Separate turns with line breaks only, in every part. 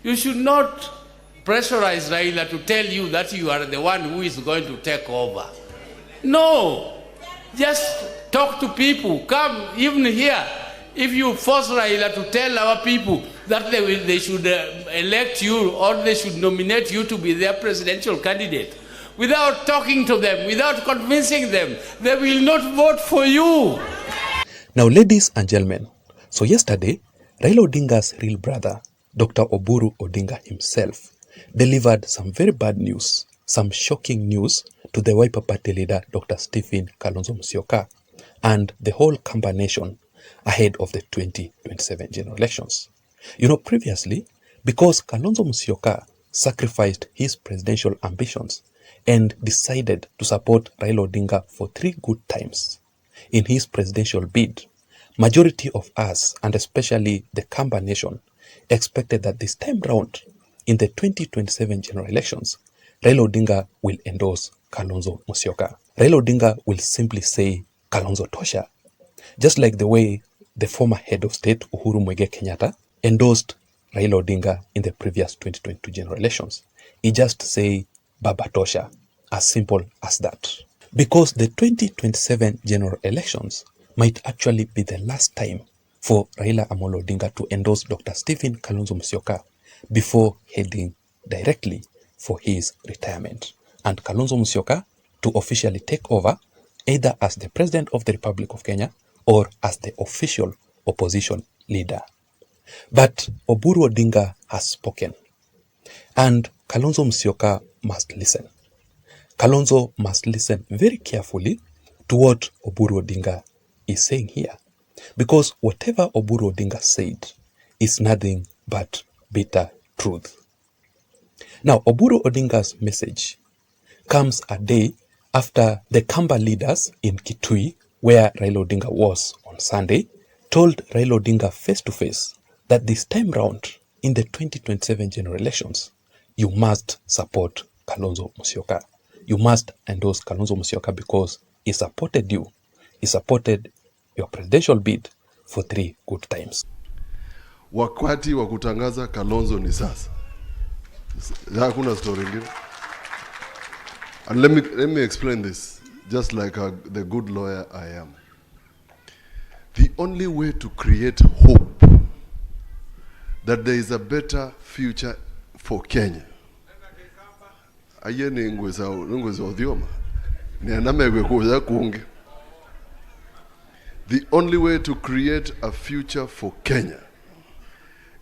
You should not pressurize Raila to tell you that you are the one who is going to take over. No. Just talk to people. Come even here. If you force Raila to tell our people that they should elect you or they should nominate you to be their presidential candidate, without talking to them, without convincing them, they will not vote for you.
Now, ladies and gentlemen, so yesterday, Raila Odinga's real brother, Dr. Oburu Odinga himself, delivered some very bad news, some shocking news to the Wiper Party leader, Dr. Stephen Kalonzo Musyoka, and the whole Kamba nation ahead of the 2027 general elections. You know, previously, because Kalonzo Musyoka sacrificed his presidential ambitions and decided to support Raila Odinga for 3 good times in his presidential bid, majority of us, and especially the Kamba nation, expected that this time round, in the 2027 general elections, Raila Odinga will endorse Kalonzo Musyoka. Raila Odinga will simply say Kalonzo Tosha, just like the way the former head of state Uhuru Muigai Kenyatta endorsed Raila Odinga in the previous 2022 general elections. He just say Baba Tosha, as simple as that. Because the 2027 general elections might actually be the last time for Raila Amolo Odinga to endorse Dr. Stephen Kalonzo Musyoka before heading directly for his retirement, and Kalonzo Musyoka to officially take over either as the President of the Republic of Kenya or as the official opposition leader. But Oburu Odinga has spoken, and Kalonzo Musyoka must listen. Kalonzo must listen very carefully to what Oburu Odinga is saying here, because whatever Oburu Odinga said is nothing but bitter truth. Now, Oburu Odinga's message comes a day after the Kamba leaders in Kitui, where Raila Odinga was on Sunday, told Raila Odinga face to face that this time round in the 2027 general elections, you must support Kalonzo Musyoka. You must endorse Kalonzo Musyoka because he supported you. He supported your presidential bid for 3 good times.
Wakati wa kutangaza Kalonzo ni sasa. Hakuna story ingine. And let me explain this, just like the good lawyer I am. The only way to create hope that there is a better future for Kenya. Ayeni ngweza odhioma. Ni anamegwe kuza kunge. The only way to create a future for Kenya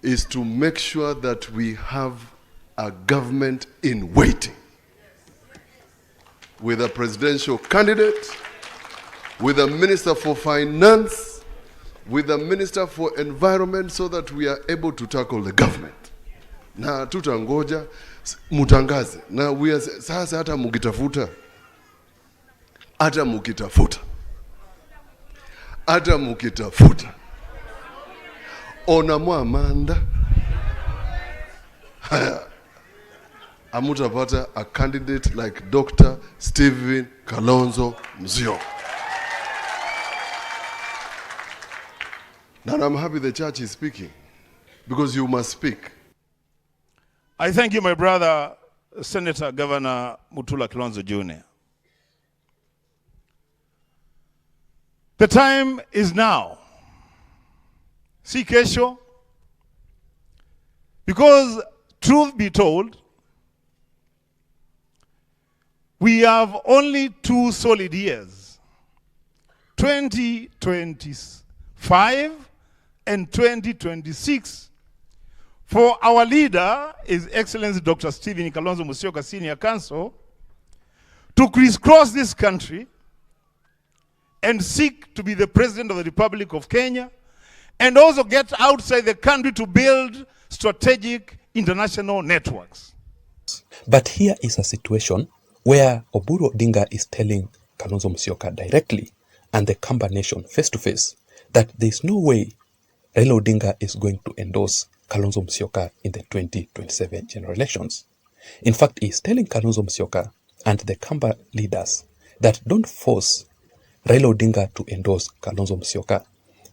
is to make sure that we have a government in waiting, with a presidential candidate, with a minister for finance, with a minister for environment, so that we are able to tackle the government. Na tutangoja mutangaze. Na we are sasa hata mukitafuta. Ona Amanda. Amutapata a candidate like Dr. Stephen Kalonzo Musyoka. Now I'm happy the church is speaking, because you must speak.
I thank you, my brother, Senator Governor Mutula Kalonzo Jr. The time is now. Si kesho. Because truth be told, we have only 2 solid years, 2025 and 2026, for our leader, His Excellency Dr. Stephen Kalonzo Musyoka, Senior Counsel, to crisscross this country and seek to be the President of the Republic of Kenya, and also get outside the country to build strategic international networks.
But here is a situation where Oburu Odinga is telling Kalonzo Musyoka directly and the Kamba nation face to face that there is no way Raila Odinga is going to endorse Kalonzo Musyoka in the 2027 general elections. In fact, he is telling Kalonzo Musyoka and the Kamba leaders that don't force Raila Odinga to endorse Kalonzo Musyoka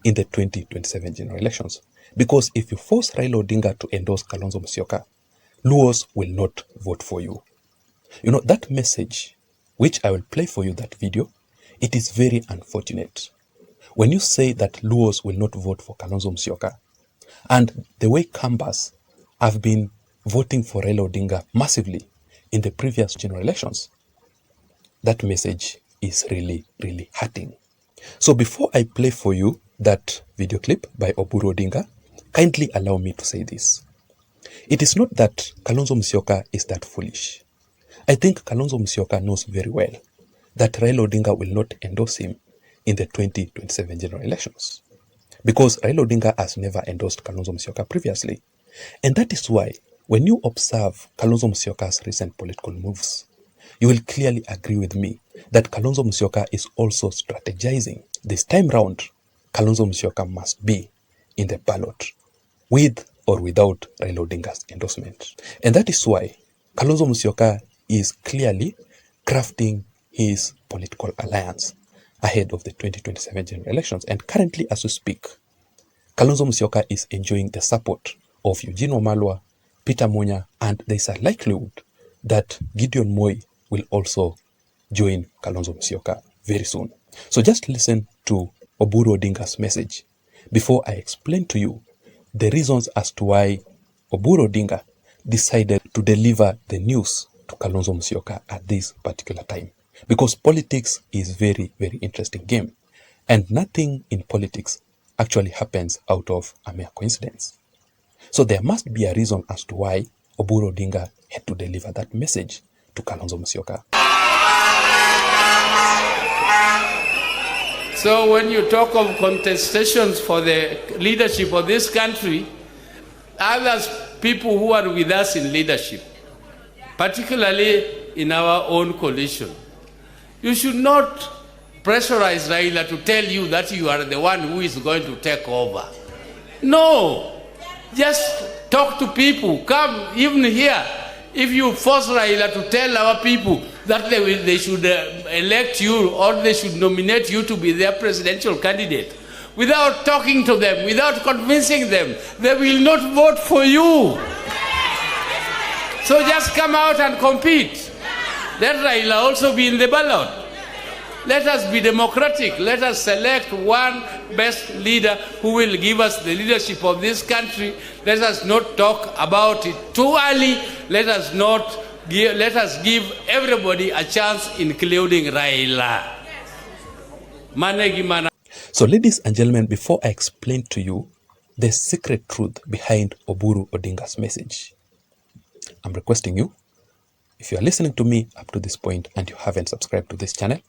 in the 2027 general elections. Because if you force Raila Odinga to endorse Kalonzo Musyoka, LUOs will not vote for you. You know, that message, which I will play for you, that video, it is very unfortunate. When you say that LUOs will not vote for Kalonzo Musyoka, and the way Kambas have been voting for Raila Odinga massively in the previous general elections, that message is really, really hurting. So before I play for you that video clip by Oburu Odinga, kindly allow me to say this. It is not that Kalonzo Musyoka is that foolish. I think Kalonzo Musyoka knows very well that Raila Odinga will not endorse him in the 2027 general elections, because Raila Odinga has never endorsed Kalonzo Musyoka previously. And that is why when you observe Kalonzo Musyoka's recent political moves, you will clearly agree with me that Kalonzo Musyoka is also strategizing. This time round, Kalonzo Musyoka must be in the ballot with or without Raila Odinga's endorsement. And that is why Kalonzo Musyoka is clearly crafting his political alliance ahead of the 2027 general elections. And currently, as we speak, Kalonzo Musyoka is enjoying the support of Eugene Wamalwa, Peter Munya, and there is a likelihood that Gideon Moi will also join Kalonzo Musyoka very soon. So just listen to Oburu Odinga's message before I explain to you the reasons as to why Oburu Odinga decided to deliver the news to Kalonzo Musyoka at this particular time. Because politics is very, very interesting game. And nothing in politics actually happens out of a mere coincidence. So there must be a reason as to why Oburu Odinga had to deliver that message to Kalonzo Musyoka.
So when you talk of contestations for the leadership of this country, others, people who are with us in leadership, particularly in our own coalition, you should not pressurize Raila to tell you that you are the one who is going to take over. No, just talk to people. Come even here. If you force Raila to tell our people that they should elect you or they should nominate you to be their presidential candidate, without talking to them, without convincing them, they will not vote for you. So just come out and compete. Let Raila also be in the ballot. Let us be democratic. Let us select one best leader who will give us the leadership of this country. Let us not talk about it too early. Let us give everybody a chance, including Raila.
So ladies and gentlemen, before I explain to you the secret truth behind Oburu Odinga's message, I'm requesting you, if you are listening to me up to this point and you haven't subscribed to this channel,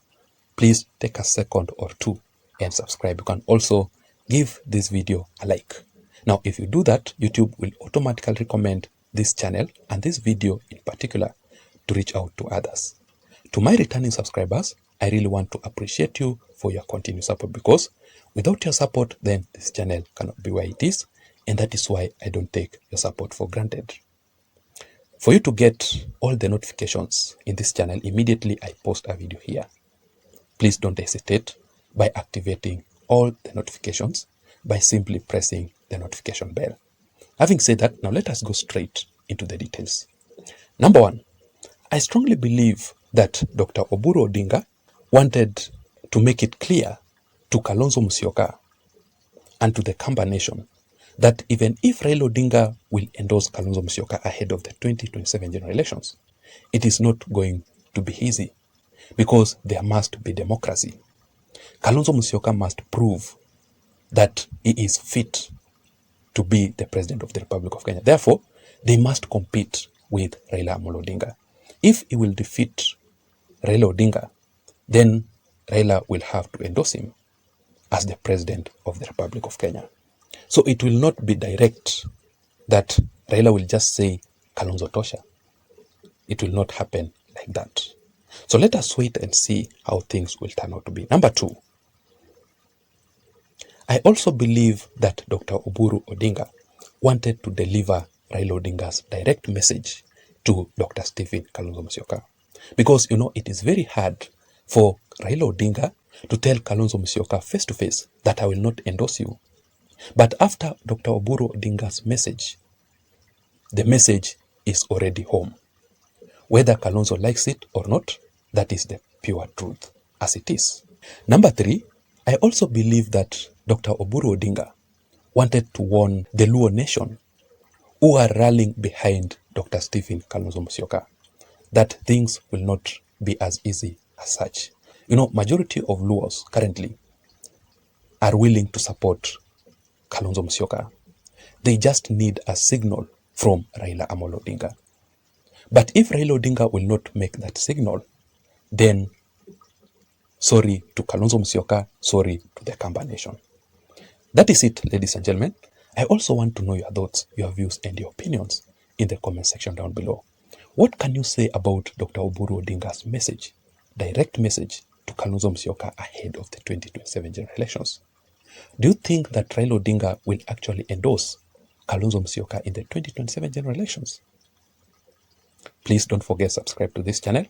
please take a second or two and subscribe. You can also give this video a like. Now, if you do that, YouTube will automatically recommend this channel and this video in particular to reach out to others. To my returning subscribers, I really want to appreciate you for your continued support, because without your support, then this channel cannot be where it is, and that is why I don't take your support for granted. For you to get all the notifications in this channel immediately I post a video here, please don't hesitate by activating all the notifications by simply pressing the notification bell. Having said that, now let us go straight into the details. Number one, I strongly believe that Dr. Oburu Odinga wanted to make it clear to Kalonzo Musyoka and to the Kamba nation that even if Raila Odinga will endorse Kalonzo Musyoka ahead of the 2027 general elections, it is not going to be easy, because there must be democracy. Kalonzo Musyoka must prove that he is fit to be the president of the Republic of Kenya. Therefore, they must compete with Raila Amolo Odinga. If he will defeat Raila Odinga, then Raila will have to endorse him as the president of the Republic of Kenya. So it will not be direct that Raila will just say Kalonzo Tosha. It will not happen like that. So let us wait and see how things will turn out to be. Number two, I also believe that Dr. Oburu Odinga wanted to deliver Raila Odinga's direct message to Dr. Stephen Kalonzo Musyoka. Because, you know, it is very hard for Raila Odinga to tell Kalonzo Musyoka face to face that I will not endorse you But after Dr. Oburu Odinga's message, the message is already home. Whether Kalonzo likes it or not, that is the pure truth, as it is. Number 3, I also believe that Dr. Oburu Odinga wanted to warn the LUO nation who are rallying behind Dr. Stephen Kalonzo Musyoka that things will not be as easy as such. You know, majority of LUOs currently are willing to support Kalonzo Musyoka. They just need a signal from Raila Amolo Odinga. But if Raila Odinga will not make that signal, then sorry to Kalonzo Musyoka, sorry to the Kamba nation. That is it, ladies and gentlemen. I also want to know your thoughts, your views, and your opinions in the comment section down below. What can you say about Dr. Oburu Odinga's message, direct message to Kalonzo Musyoka ahead of the 2027 general elections? Do you think that Raila Odinga will actually endorse Kalonzo Musyoka in the 2027 general elections? Please don't forget to subscribe to this channel.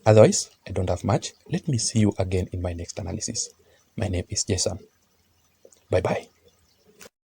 Otherwise, I don't have much. Let me see you again in my next analysis. My name is Jason. Bye-bye.